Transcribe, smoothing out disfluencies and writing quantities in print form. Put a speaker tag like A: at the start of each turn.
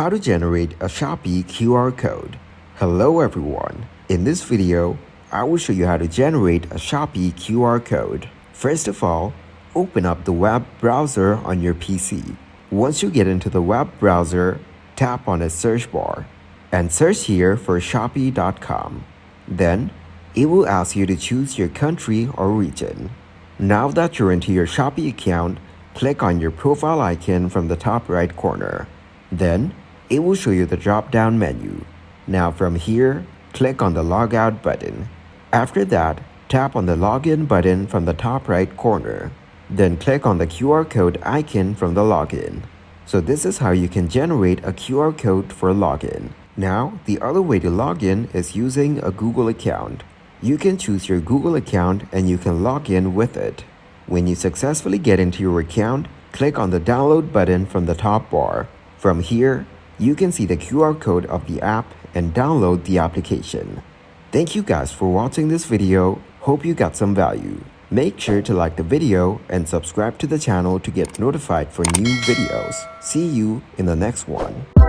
A: How to generate a Shopee QR code. Hello everyone. In this video, I will show you how to generate a Shopee QR code. First of all, open up the web browser on your PC. Once you get into the web browser, tap on the search bar and search here for Shopee.com. Then, it will ask you to choose your country or region. Now that you're into your Shopee account, click on your profile icon from the top right corner. Then, it will show you the drop-down menu. Now from here, click on the Logout button. After that, tap on the Login button from the top right corner. Then click on the QR code icon from the login. So this is how you can generate a QR code for login. Now, the other way to log in is using a Google account. You can choose your Google account and you can log in with it. When you successfully get into your account, click on the download button from the top bar. From here, you can see the QR code of the app and download the application. Thank you guys for watching this video. Hope you got some value. Make sure to like the video and subscribe to the channel to get notified for new videos. See you in the next one.